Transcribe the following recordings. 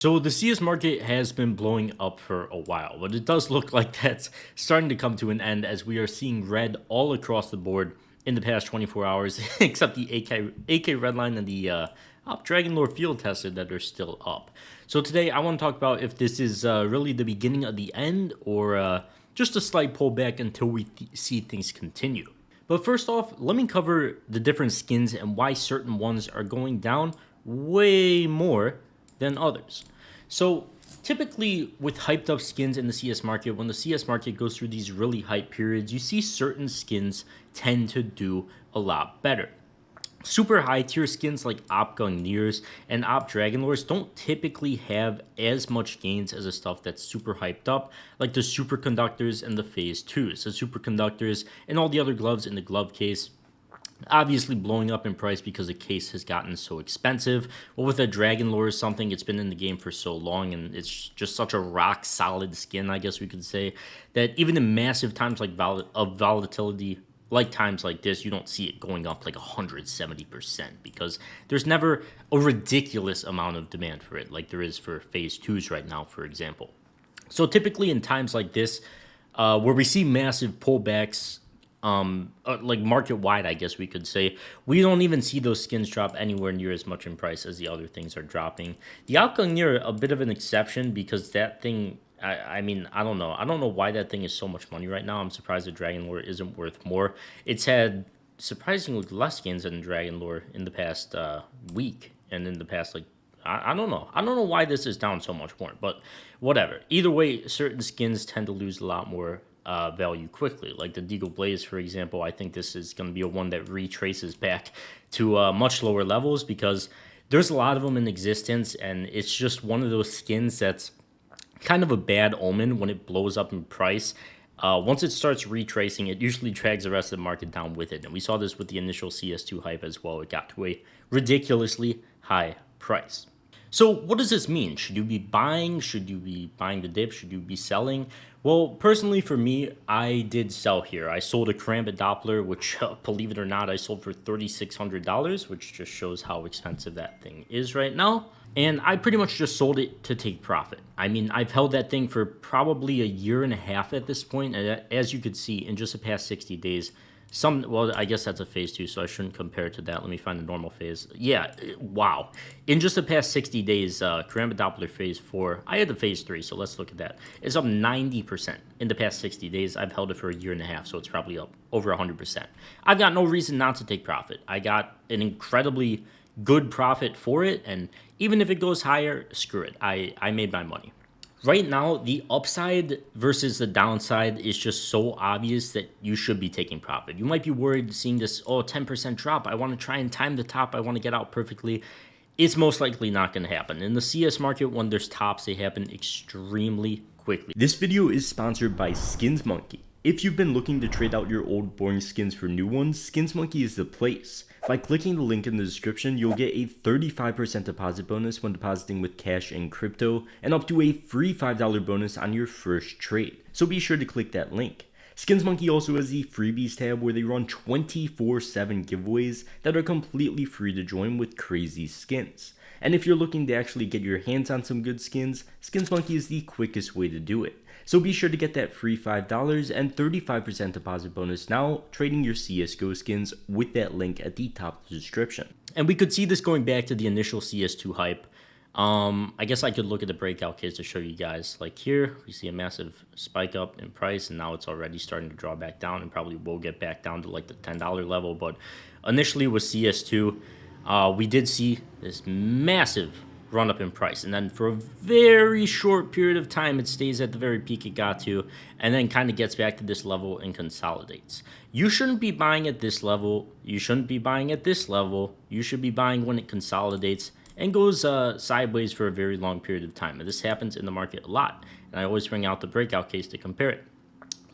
So the CS market has been blowing up for a while, but it does look like that's starting to come to an end as we are seeing red all across the board in the past 24 hours, except the AK Redline and the Op Dragon Lore field tested that are still up. So today I want to talk about if this is really the beginning of the end or just a slight pullback until we see things continue. But first off, let me cover the different skins and why certain ones are going down way more than others. So typically with hyped up skins in the CS market, when the CS market goes through these really hype periods, you see certain skins tend to do a lot better. Super high tier skins like Op Gungners and Op Dragonlords don't typically have as much gains as the stuff that's super hyped up, like the Superconductors and the Phase 2s. The Superconductors and all the other gloves in the glove case obviously blowing up in price because the case has gotten so expensive. Well, with a Dragon Lore or something, it's been in the game for so long and it's just such a rock solid skin, I guess we could say, that even in massive times like of volatility, like times like this, you don't see it going up like 170% because there's never a ridiculous amount of demand for it like there is for Phase 2s right now, for example. So typically in times like this, where we see massive pullbacks, like market wide, I guess we could say, we don't even see those skins drop anywhere near as much in price as the other things are dropping. The outcome near a bit of an exception because that thing, I mean, I don't know. I don't know why that thing is so much money right now. I'm surprised the Dragon Lore isn't worth more. It's had surprisingly less skins than Dragon Lore in the past week and in the past like I don't know. I don't know why this is down so much more, but whatever. Either way, certain skins tend to lose a lot more value quickly. Like the Deagle Blaze, for example, I think this is going to be a one that retraces back to much lower levels because there's a lot of them in existence, and it's just one of those skins that's kind of a bad omen when it blows up in price. Once it starts retracing, it usually drags the rest of the market down with it. And we saw this with the initial CS2 hype as well. It got to a ridiculously high price. So what does this mean? Should you be buying? Should you be buying the dip? Should you be selling? Well, personally for me, I did sell here. I sold a Karambit Doppler, which, believe it or not, I sold for $3,600, which just shows how expensive that thing is right now. And I pretty much just sold it to take profit. I mean, I've held that thing for probably a year and a half at this point. And as you could see, in just the past 60 days, well, I guess that's a phase 2, so I shouldn't compare it to that. Let me find the normal phase. Yeah, wow. In just the past 60 days, Karambit Doppler phase 4, I had the phase 3, so let's look at that. It's up 90% in the past 60 days. I've held it for a year and a half, so it's probably up over 100%. I've got no reason not to take profit. I got an incredibly good profit for it, and even if it goes higher, screw it. I made my money. Right now, the upside versus the downside is just so obvious that you should be taking profit. You might be worried seeing this, 10% drop. I want to try and time the top. I want to get out perfectly. It's most likely not going to happen. In the CS market, when there's tops, they happen extremely quickly. This video is sponsored by Skins Monkey. If you've been looking to trade out your old boring skins for new ones, Skins Monkey is the place. By clicking the link in the description, you'll get a 35% deposit bonus when depositing with cash and crypto, and up to a free $5 bonus on your first trade. So be sure to click that link. Skins Monkey also has the freebies tab where they run 24/7 giveaways that are completely free to join with crazy skins. And if you're looking to actually get your hands on some good skins, Skins Monkey is the quickest way to do it. So be sure to get that free $5 and 35% deposit bonus now, trading your CSGO skins with that link at the top of the description. And we could see this going back to the initial CS2 hype. I guess I could look at the breakout case to show you guys. Like here, we see a massive spike up in price, and now it's already starting to draw back down, and probably will get back down to like the $10 level. But initially with CS2, we did see this massive run up in price, and then for a very short period of time it stays at the very peak it got to, and then kind of gets back to this level and consolidates. You shouldn't be buying at this level. You shouldn't be buying at this level. You should be buying when it consolidates and goes sideways for a very long period of time. And this happens in the market a lot, and I always bring out the breakout case to compare it.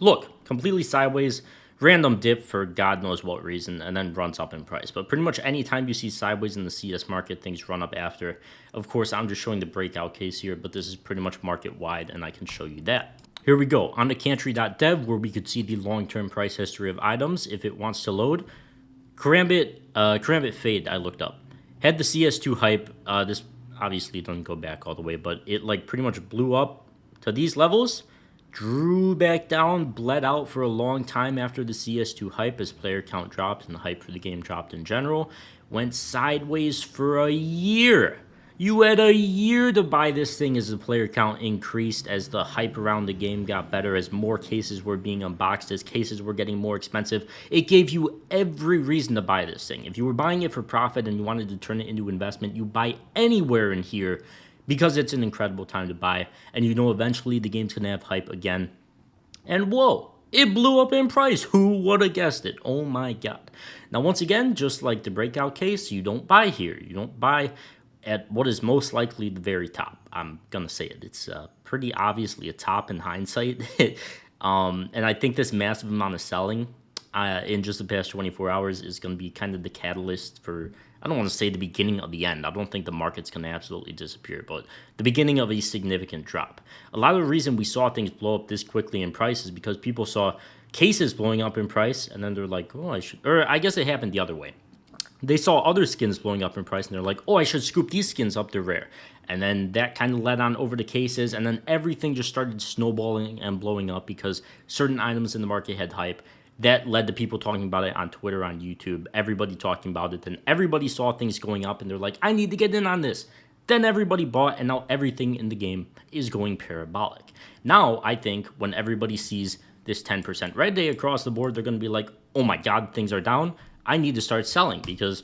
Look, completely sideways, random dip for God knows what reason, and then runs up in price. But pretty much anytime you see sideways in the CS market, things run up after. Of course, I'm just showing the breakout case here, but this is pretty much market wide, and I can show you that. Here we go, on the Cantry.dev, where we could see the long-term price history of items if it wants to load. Karambit Fade, I looked up. Had the CS2 hype, this Obviously, it doesn't go back all the way, but it like pretty much blew up to these levels, drew back down, bled out for a long time after the CS2 hype as player count dropped and the hype for the game dropped in general. Went sideways for a year. You had a year to buy this thing as the player count increased, as the hype around the game got better, as more cases were being unboxed, as cases were getting more expensive. It gave you every reason to buy this thing. If you were buying it for profit and you wanted to turn it into investment, you buy anywhere in here because it's an incredible time to buy. And you know eventually the game's going to have hype again. And whoa, it blew up in price. Who would have guessed it? Oh my God. Now, once again, just like the breakout case, you don't buy here. You don't buy at what is most likely the very top. I'm going to say it. It's pretty obviously a top in hindsight. And I think this massive amount of selling in just the past 24 hours is going to be kind of the catalyst for, I don't want to say the beginning of the end. I don't think the market's going to absolutely disappear, but the beginning of a significant drop. A lot of the reason we saw things blow up this quickly in price is because people saw cases blowing up in price, and then they're like, oh, I guess it happened the other way. They saw other skins blowing up in price, and they're like, oh, I should scoop these skins up, they're rare. And then that kind of led on over to cases, and then everything just started snowballing and blowing up because certain items in the market had hype. That led to people talking about it on Twitter, on YouTube, everybody talking about it. Then everybody saw things going up, and they're like, I need to get in on this. Then everybody bought, and now everything in the game is going parabolic. Now, I think when everybody sees this 10% red day across the board, they're going to be like, oh my God, things are down. I need to start selling, because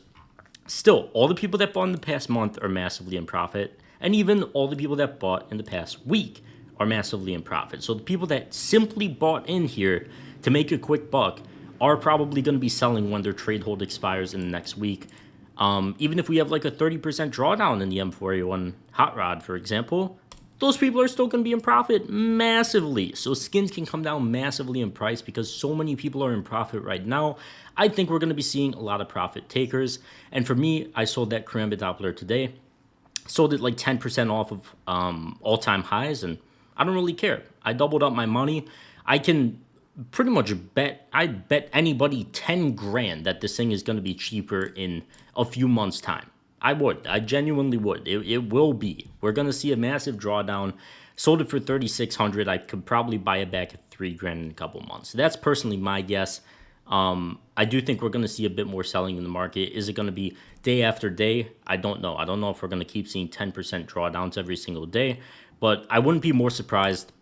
still, all the people that bought in the past month are massively in profit, and even all the people that bought in the past week are massively in profit. So the people that simply bought in here to make a quick buck are probably going to be selling when their trade hold expires in the next week. Even if we have like a 30% drawdown in the M4A1 Hot Rod, for example, those people are still going to be in profit massively. So skins can come down massively in price because so many people are in profit right now. I think we're going to be seeing a lot of profit takers. And for me, I sold that Karambit Doppler today. Sold it like 10% off of all-time highs, and I don't really care. I doubled up my money. I can pretty much I'd bet anybody 10 grand that this thing is going to be cheaper in a few months' time. I genuinely would. It will be. We're going to see a massive drawdown. Sold it for 3,600. I could probably buy it back at 3 grand in a couple months. That's personally my guess. I do think we're going to see a bit more selling in the market. Is it going to be day after day? I don't know. I don't know if we're going to keep seeing 10% drawdowns every single day, but I wouldn't be more surprised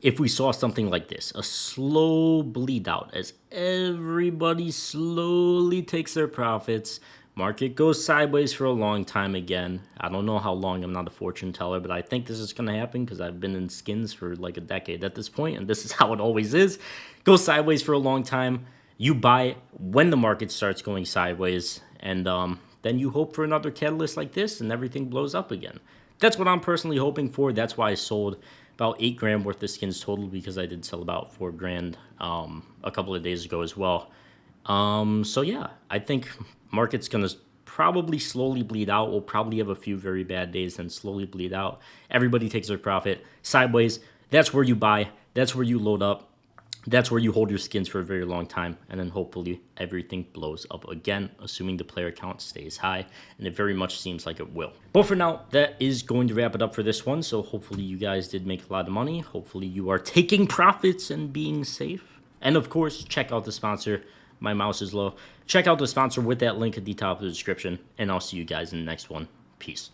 if we saw something like this, a slow bleed out as everybody slowly takes their profits. Market goes sideways for a long time again. I don't know how long. I'm not a fortune teller, but I think this is going to happen because I've been in skins for like a decade at this point, and this is how it always is. Goes sideways for a long time. You buy when the market starts going sideways, and then you hope for another catalyst like this, and everything blows up again. That's what I'm personally hoping for. That's why I sold about 8 grand worth of skins total, because I did sell about 4 grand a couple of days ago as well. So yeah, I think market's going to probably slowly bleed out. We'll probably have a few very bad days and slowly bleed out. Everybody takes their profit sideways. That's where you buy. That's where you load up. That's where you hold your skins for a very long time. And then hopefully everything blows up again, assuming the player count stays high. And it very much seems like it will. But for now, that is going to wrap it up for this one. So hopefully you guys did make a lot of money. Hopefully you are taking profits and being safe. And of course, check out the sponsor. My mouse is low. Check out the sponsor with that link at the top of the description, and I'll see you guys in the next one. Peace.